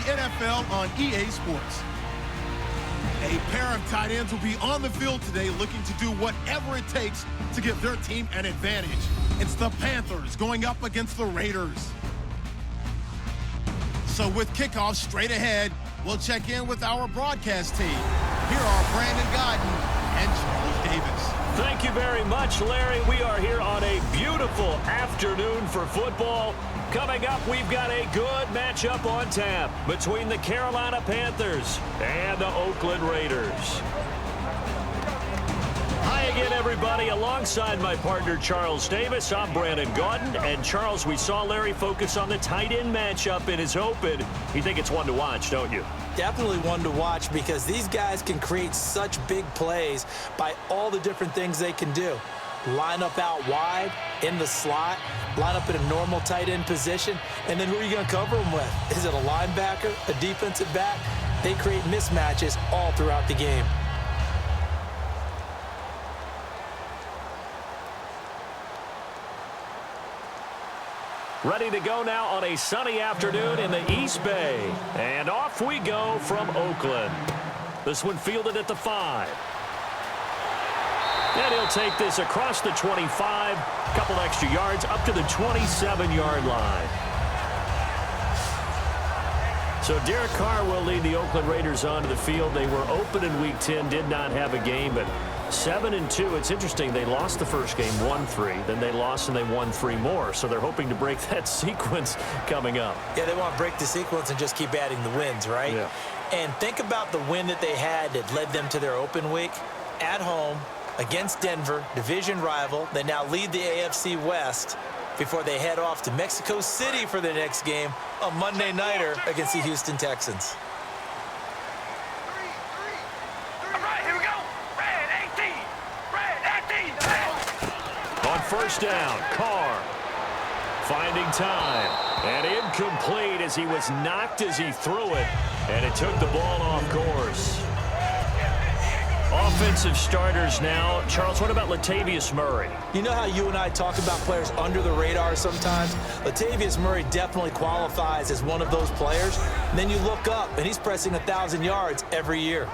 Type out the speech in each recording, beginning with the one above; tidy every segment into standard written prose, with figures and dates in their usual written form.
NFL on EA Sports. A pair of tight ends will be on the field today looking to do whatever it takes to give their team an advantage. It's the Panthers going up against the Raiders. So with kickoff straight ahead, we'll check in with our broadcast team. Here are Brandon Godden and Charles Davis. Thank you very much, Larry. We are here on a beautiful afternoon for football. Coming up, we've got a good matchup on tap between the Carolina Panthers and the Oakland Raiders. Hi again, everybody. Alongside my partner, Charles Davis, I'm Brandon Godden. And, Charles, we saw Larry focus on the tight end matchup in his open. You think it's one to watch, don't you? Definitely one to watch because these guys can create such big plays by all the different things they can do. Line up out wide, in the slot, line up in a normal tight end position, and then who are you going to cover them with? Is it a linebacker, a defensive back? They create mismatches all throughout the game. Ready to go now on a sunny afternoon in the East Bay. And off we go from Oakland. This one fielded at the 5. And he'll take this across the 25, couple extra yards up to the 27-yard line. So Derek Carr will lead the Oakland Raiders onto the field. They were open in Week 10, did not have a game, but 7-2. It's interesting. They lost the first game 1-3. Then they lost and they won 3 more. So they're hoping to break that sequence coming up. Yeah, they want to break the sequence and just keep adding the wins, right? Yeah. And think about the win that they had that led them to their open week. At home against Denver, division rival. They now lead the AFC West before they head off to Mexico City for their next game, a Monday nighter against the Houston Texans. On first down, Carr finding time. And incomplete as he was knocked as he threw it. And it took the ball off course. Offensive starters now. Charles, what about Latavius Murray? You know how you and I talk about players under the radar sometimes? Latavius Murray definitely qualifies as one of those players. And then you look up, and he's pressing 1,000 yards every year.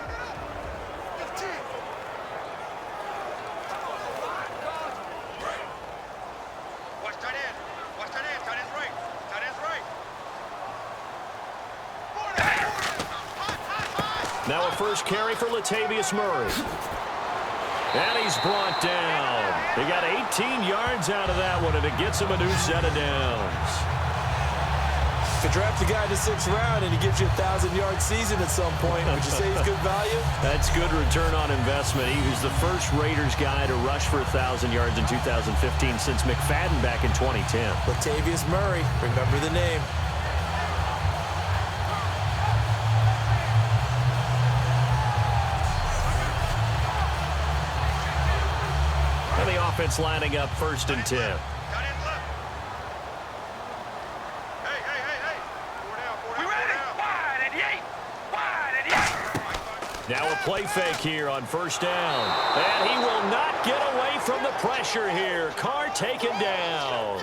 Now a first carry for Latavius Murray. And he's brought down. He got 18 yards out of that one, and it gets him a new set of downs. If you draft a guy in the 6th round and he gives you a 1,000-yard season at some point, would you say he's good value? That's good return on investment. He was the first Raiders guy to rush for 1,000 yards in 2015 since McFadden back in 2010. Latavius Murray, remember the name. And the offense lining up 1st and 10. Now a play fake here on first down. And he will not get away from the pressure here. Carr taken down.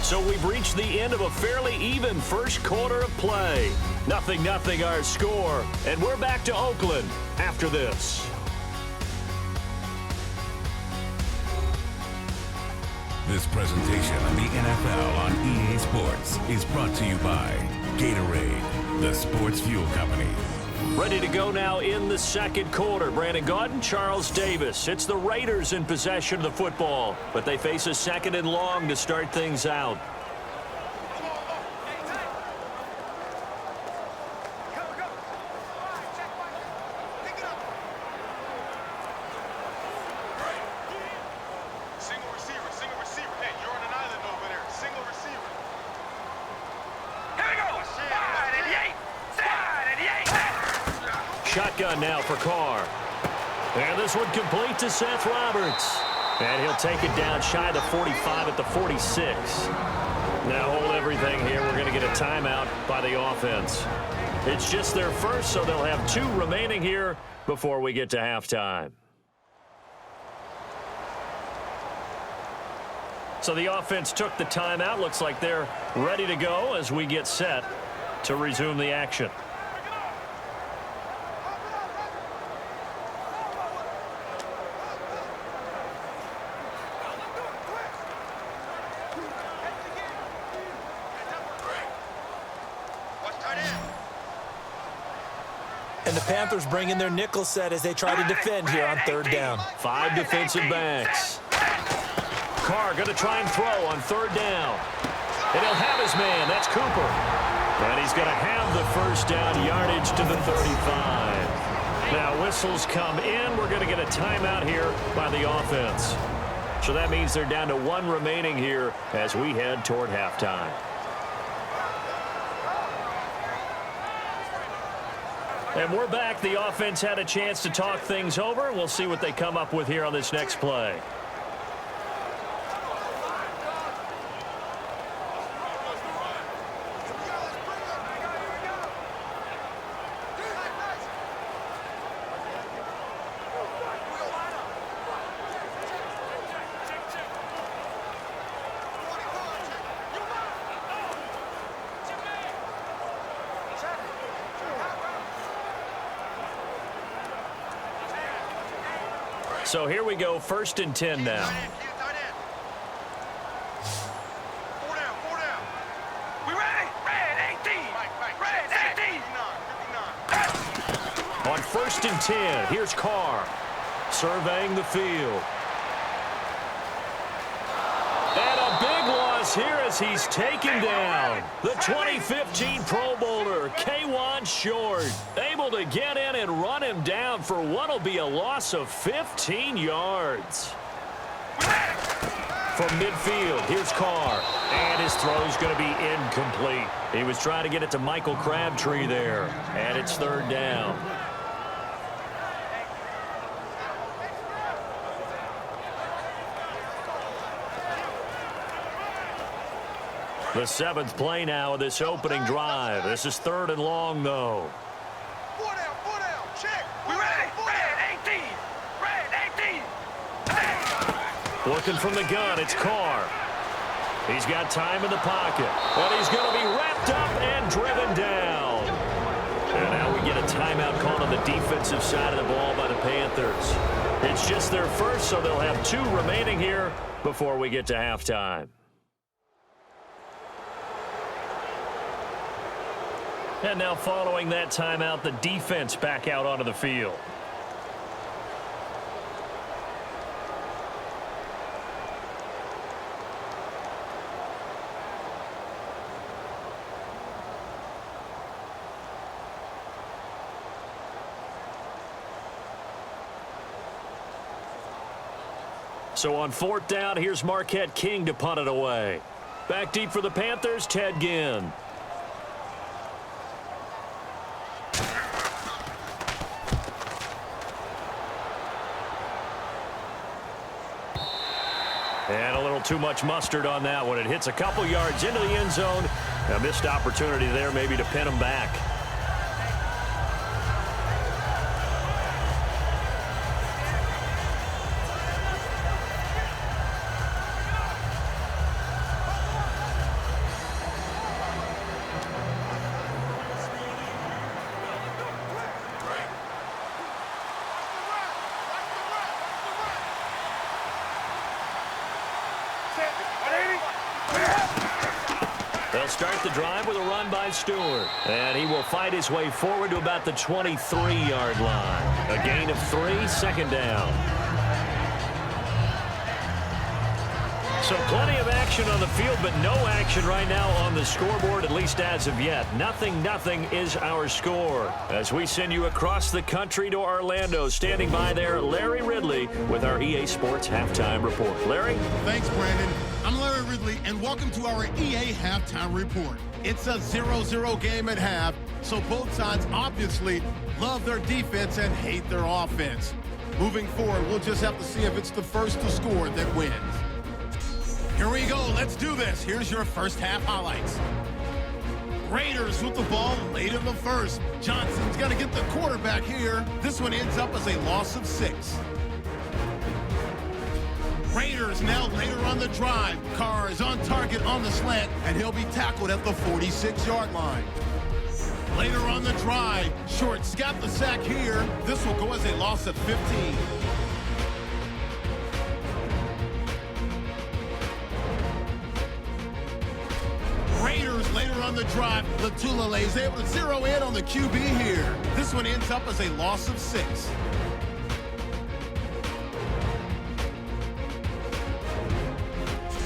So we've reached the end of a fairly even first quarter of play. 0-0 our score. And we're back to Oakland after this. This presentation of the NFL on EA Sports is brought to you by Gatorade, the sports fuel company. Ready to go now in the second quarter. Brandon Godden, Charles Davis. It's the Raiders in possession of the football, but they face a 2nd and long to start things out. shotgun now for Carr. And this one complete to Seth Roberts. And he'll take it down shy of the 45 at the 46. Now hold everything here. We're going to get a timeout by the offense. It's just their first, so they'll have 2 remaining here before we get to halftime. So the offense took the timeout. Looks like they're ready to go as we get set to resume the action. And the Panthers bring in their nickel set as they try to defend here on 3rd down. 5 defensive backs. Carr going to try and throw on 3rd down. And he'll have his man. That's Cooper. And he's going to have the first down yardage to the 35. Now whistles come in. We're going to get a timeout here by the offense. So that means they're down to 1 remaining here as we head toward halftime. And we're back. The offense had a chance to talk things over. We'll see what they come up with here on this next play. So here we go, 1st and 10 now. On 1st and 10, here's Carr surveying the field. And a big loss here as he's taken down. The 2015 Pro Bowler, K'Wan Short, able to get in and run him down for what will be a loss of 15 yards. From midfield, here's Carr. And his throw's going to be incomplete. He was trying to get it to Michael Crabtree there. And it's 3rd down. The 7th play now of this opening drive. This is 3rd and long, though. 4 down, check. We ready? Red 18. Red 18. Looking from the gun, it's Carr. He's got time in the pocket. And he's going to be wrapped up and driven down. And now we get a timeout called on the defensive side of the ball by the Panthers. It's just their first, so they'll have 2 remaining here before we get to halftime. And now following that timeout, the defense back out onto the field. So on 4th down, here's Marquette King to punt it away. Back deep for the Panthers, Ted Ginn. And a little too much mustard on that one. It hits a couple yards into the end zone. A missed opportunity there maybe to pin him back. They'll start the drive with a run by Stewart. And he will fight his way forward to about the 23-yard line. A gain of 3, 2nd down. So plenty of action on the field, but no action right now on the scoreboard, at least as of yet. 0-0 is our score. As we send you across the country to Orlando, standing by there, Larry Ridley with our EA Sports Halftime Report. Larry? Thanks, Brandon. I'm Larry Ridley, and welcome to our EA Halftime Report. It's a 0-0 game at half, so both sides obviously love their defense and hate their offense. Moving forward, we'll just have to see if it's the first to score that wins. Here we go. Let's do this. Here's your first half highlights. Raiders with the ball late in the first. Johnson's going to get the quarterback here. This one ends up as a loss of 6. Raiders now later on the drive. Carr is on target on the slant, and he'll be tackled at the 46-yard line. Later on the drive, Short's got the sack here. This will go as a loss of 15. Raiders later on the drive. Latulele is able to zero in on the QB here. This one ends up as a loss of 6.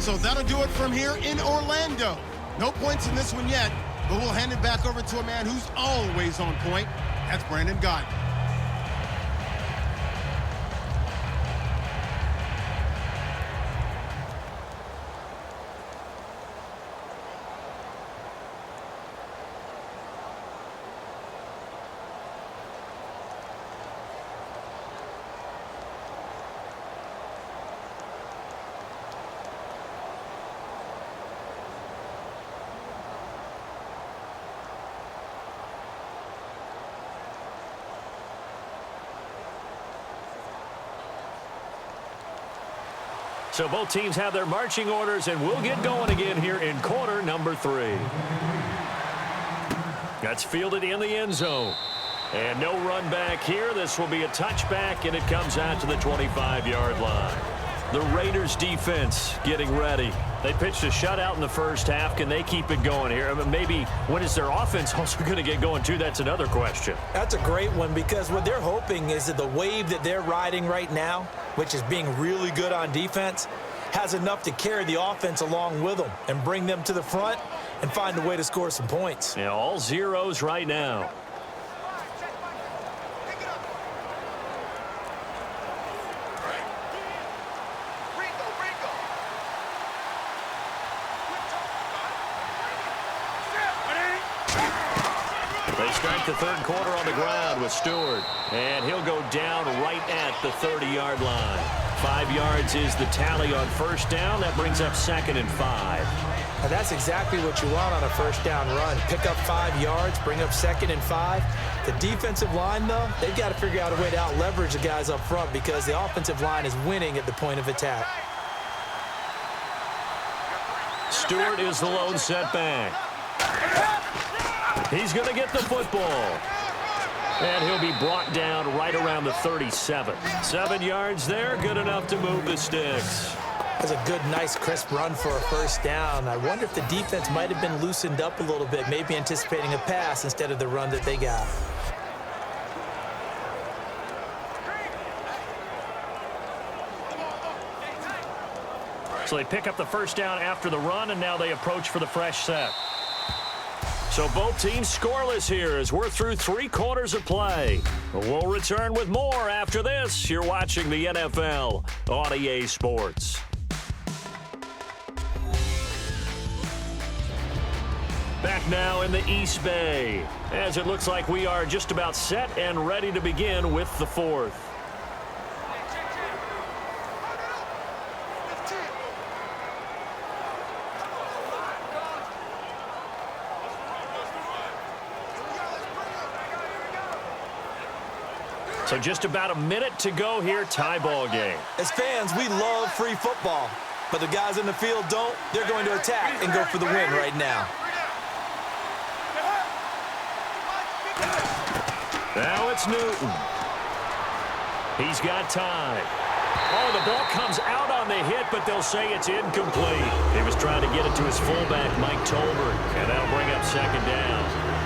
So that'll do it from here in Orlando. No points in this one yet, but we'll hand it back over to a man who's always on point. That's Brandon Gott. So both teams have their marching orders, and we'll get going again here in quarter number 3. That's fielded in the end zone. And no run back here. This will be a touchback, and it comes out to the 25-yard line. The Raiders defense getting ready. They pitched a shutout in the first half. Can they keep it going here? I mean, maybe when is their offense also going to get going too? That's another question. That's a great one, because what they're hoping is that the wave that they're riding right now, which is being really good on defense, has enough to carry the offense along with them and bring them to the front and find a way to score some points. Yeah, all zeros right now. They start the third quarter on the ground with Stewart, and he'll go down right at the 30-yard line. 5 yards is the tally on first down. That brings up 2nd and 5. Now that's exactly what you want on a first down run. Pick up 5 yards, bring up 2nd and 5. The defensive line, though, they've got to figure out a way to out-leverage the guys up front, because the offensive line is winning at the point of attack. Stewart is the lone setback. He's going to get the football. And he'll be brought down right around the 37. 7 yards there, good enough to move the sticks. That's a good, nice, crisp run for a first down. I wonder if the defense might have been loosened up a little bit, maybe anticipating a pass instead of the run that they got. So they pick up the first down after the run, and now they approach for the fresh set. So both teams scoreless here as we're through 3 quarters of play. We'll return with more after this. You're watching the NFL on EA Sports. Back now in the East Bay, as it looks like we are just about set and ready to begin with the 4th. So just about a minute to go here, tie ball game. As fans, we love free football, but the guys in the field don't. They're going to attack and go for the win right now. Now it's Newton. He's got time. Oh, the ball comes out on the hit, but they'll say it's incomplete. He was trying to get it to his fullback, Mike Tolbert, and that'll bring up 2nd down.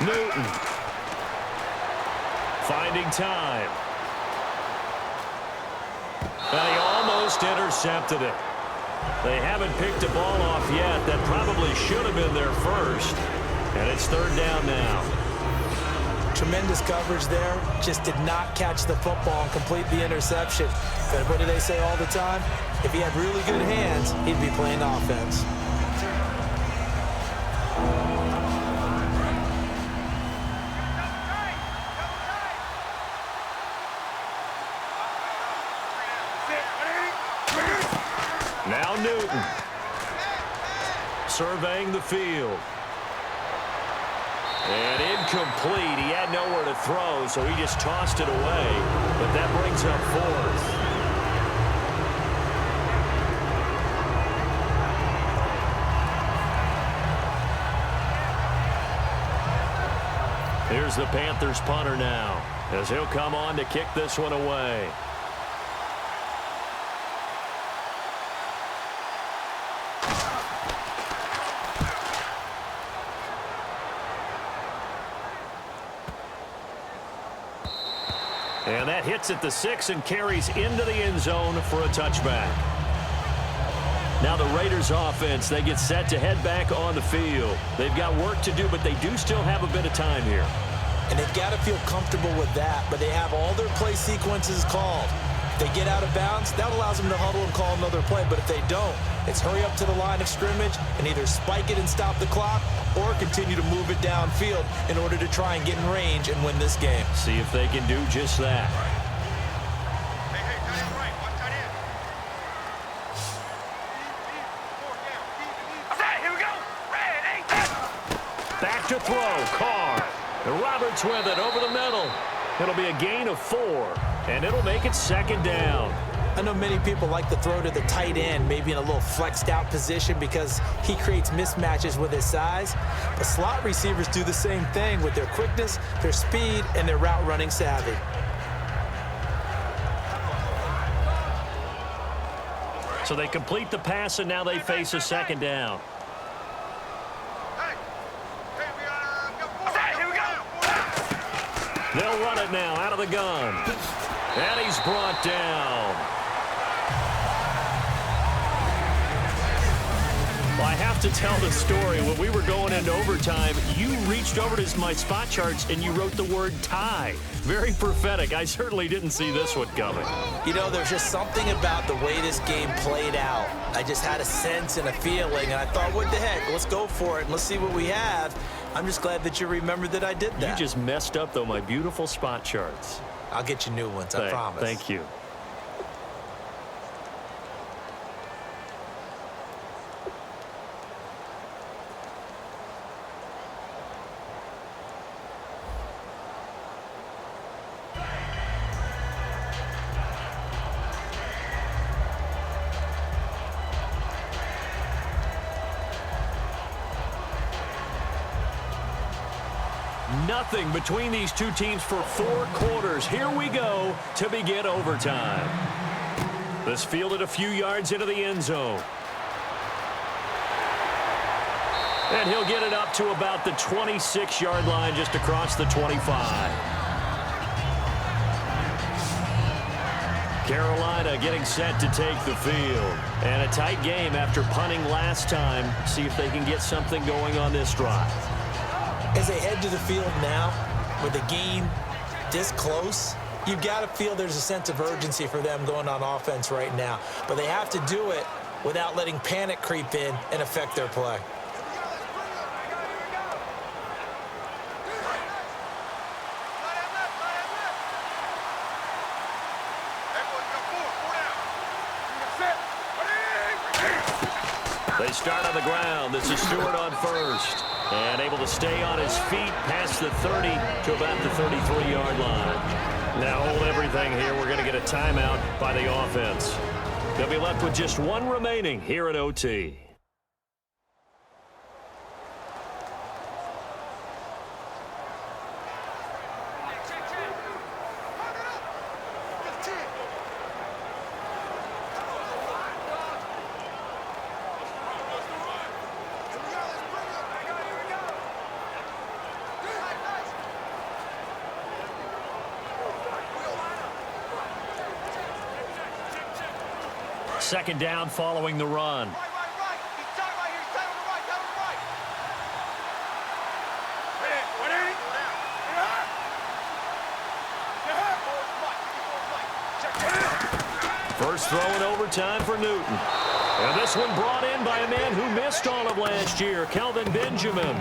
Newton. Finding time. And he almost intercepted it. They haven't picked a ball off yet. That probably should have been their first. And it's third down now. Tremendous coverage there. Just did not catch the football and complete the interception. But what do they say all the time? If he had really good hands, he'd be playing offense. Now Newton. Surveying the field. And incomplete. He had nowhere to throw, so he just tossed it away. But that brings up fourth. Here's the Panthers punter now, as he'll come on to kick this one away. And that hits at the 6 and carries into the end zone for a touchback. Now the Raiders offense, they get set to head back on the field. They've got work to do, but they do still have a bit of time here. And they've got to feel comfortable with that, but they have all their play sequences called. If they get out of bounds, that allows them to huddle and call another play, but if they don't, it's hurry up to the line of scrimmage and either spike it and stop the clock or continue to move it downfield in order to try and get in range and win this game. See if they can do just that. Hey, tight end right. Watch tight end. Here we go. Ready. Back to throw. Carr. And Roberts with it over the middle. It'll be a gain of 4, and it'll make it second down. I know many people like to throw to the tight end, maybe in a little flexed out position because he creates mismatches with his size. But slot receivers do the same thing with their quickness, their speed, and their route running savvy. So they complete the pass, and now they face a second down. They'll run it now out of the gun. And he's brought down. Well, I have to tell the story. When we were going into overtime, you reached over to my spot charts and you wrote the word tie. Very prophetic. I certainly didn't see this one coming. You know, there's just something about the way this game played out. I just had a sense and a feeling, and I thought, what the heck, let's go for it, and let's see what we have. I'm just glad that you remembered that I did that. You just messed up, though, my beautiful spot charts. I'll get you new ones, I promise. Thank you. Nothing between these two teams for 4 quarters. Here we go to begin overtime. This fielded a few yards into the end zone. And he'll get it up to about the 26-yard line, just across the 25. Carolina getting set to take the field. And a tight game after punting last time. See if they can get something going on this drive. As they head to the field now, with the game this close, you've got to feel there's a sense of urgency for them going on offense right now. But they have to do it without letting panic creep in and affect their play. They start on the ground. This is Stewart on first. And able to stay on his feet past the 30 to about the 33-yard line. Now hold everything here. We're going to get a timeout by the offense. They'll be left with just 1 remaining here at OT. Second down following the run. Right. He's tight right here. He's tight on the right. Tight on the right. First throw in overtime for Newton. And this one brought in by a man who missed all of last year, Kelvin Benjamin.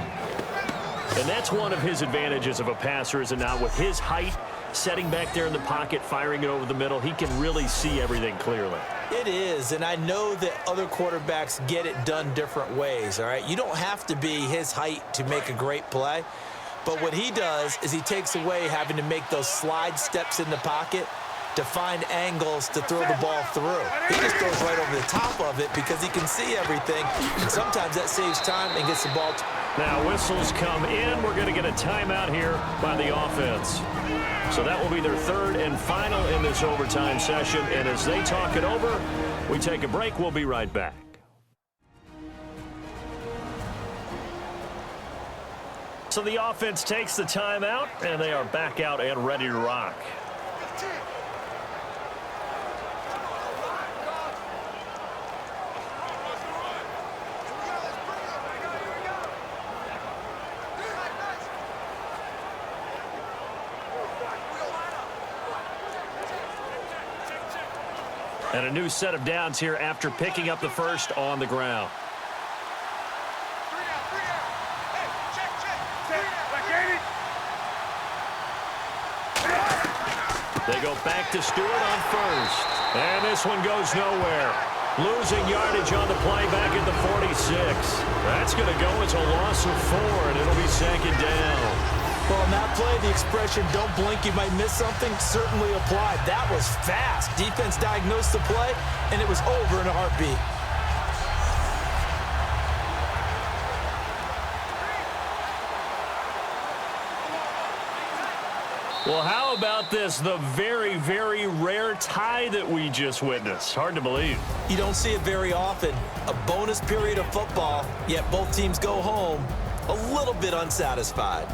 And that's one of his advantages of a passer, is it not? With his height, setting back there in the pocket, firing it over the middle, he can really see everything clearly. It is, and I know that other quarterbacks get it done different ways, all right? You don't have to be his height to make a great play, but what he does is he takes away having to make those slide steps in the pocket to find angles to throw the ball through. He just throws right over the top of it because he can see everything, and sometimes that saves time and gets the ball. Now whistles come in. We're going to get a timeout here by the offense. So that will be their third and final in this overtime session. And as they talk it over, we take a break. We'll be right back. So the offense takes the timeout, and they are back out and ready to rock. And a new set of downs here after picking up the first on the ground. They go back to Stewart on first. And this one goes nowhere. Losing yardage on the play back at the 46. That's going to go as a loss of 4, and it'll be second down. Well, on that play, the expression, don't blink, you might miss something, certainly applied. That was fast. Defense diagnosed the play, and it was over in a heartbeat. Well, how about this? The very, very rare tie that we just witnessed. Hard to believe. You don't see it very often. A bonus period of football, yet both teams go home a little bit unsatisfied.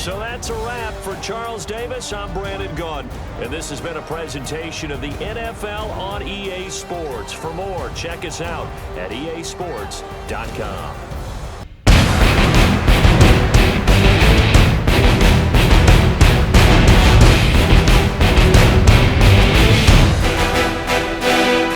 So that's a wrap for Charles Davis. I'm Brandon Gunn, and this has been a presentation of the NFL on EA Sports. For more, check us out at easports.com.